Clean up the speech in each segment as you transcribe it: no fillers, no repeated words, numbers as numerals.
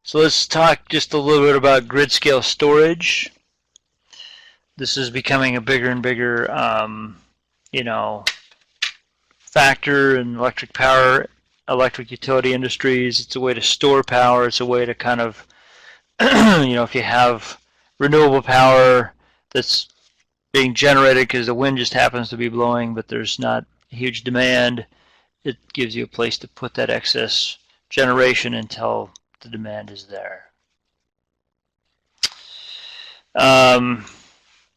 So let's talk just a little bit about grid scale storage. This is becoming a bigger and bigger, factor in electric power, electric utility industries. It's a way to store power. It's a way to kind of, if you have renewable power that's being generated because the wind just happens to be blowing, but there's not a huge demand, it gives you a place to put that excess generation until the demand is there.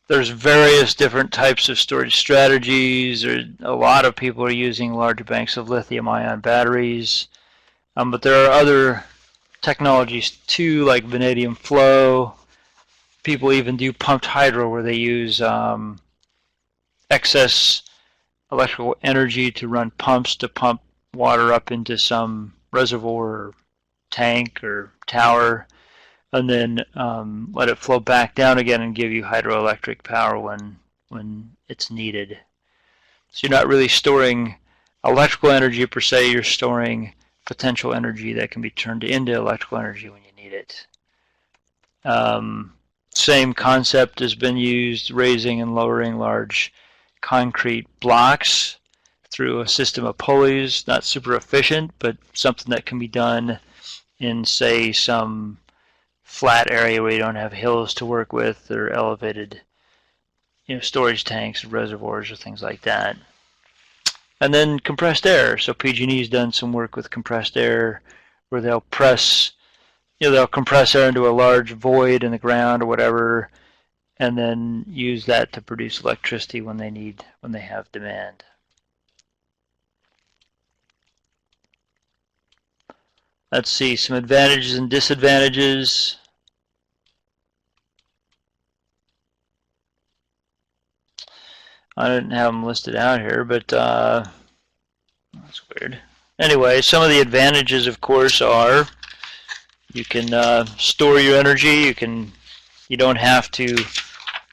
There's various different types of storage strategies. A lot of people are using large banks of lithium-ion batteries, but there are other technologies too, like vanadium flow. People even do pumped hydro, where they use excess electrical energy to run pumps to pump water up into some reservoir or tank or tower, and then let it flow back down again and give you hydroelectric power when it's needed. So you're not really storing electrical energy per se, you're storing potential energy that can be turned into electrical energy when you need it. Same concept has been used, raising and lowering large concrete blocks through a system of pulleys. Not super efficient, but something that can be done in, say, some flat area where you don't have hills to work with, or elevated storage tanks, reservoirs, or things like that. And then compressed air. So PG&E's done some work with compressed air, where they'll compress air into a large void in the ground or whatever, and then use that to produce electricity when they have demand. Let's see some advantages and disadvantages. I didn't have them listed out here, but that's weird. Anyway, some of the advantages, of course, are you can store your energy. You don't have to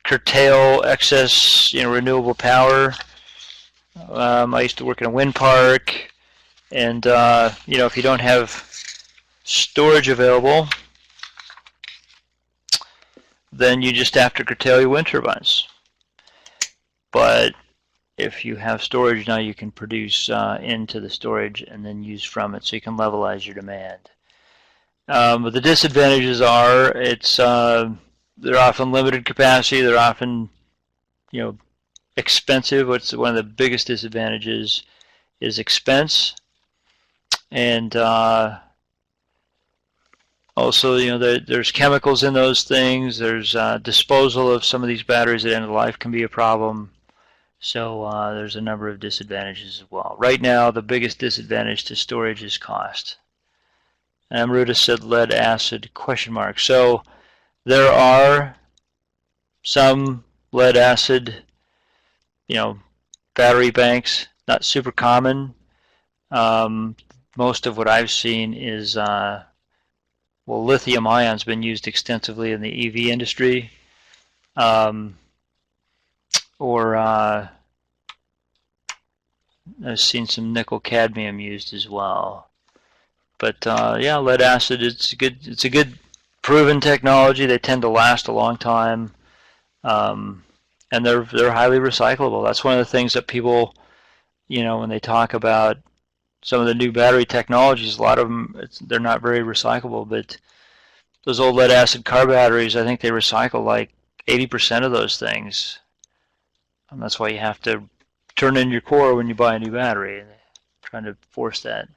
curtail excess renewable power. I used to work in a wind park, and if you don't have storage available, then you just have to curtail your wind turbines. But if you have storage now, you can produce into the storage and then use from it, so you can levelize your demand. But the disadvantages are they're often limited capacity. They're often expensive. One of the biggest disadvantages is expense, and also there's chemicals in those things. There's disposal of some of these batteries at end of life can be a problem. So there's a number of disadvantages as well. Right now, the biggest disadvantage to storage is cost. And Amruta said lead acid ? So there are some lead acid, battery banks, not super common. Most of what I've seen is, lithium ion's been used extensively in the EV industry, or I've seen some nickel cadmium used as well. But yeah, lead acid, it's a good proven technology. They tend to last a long time, and they're highly recyclable. That's one of the things that people, when they talk about some of the new battery technologies, a lot of them they're not very recyclable. But those old lead acid car batteries, I think they recycle like 80% of those things, and that's why you have to turn in your core when you buy a new battery. And they're trying to force that.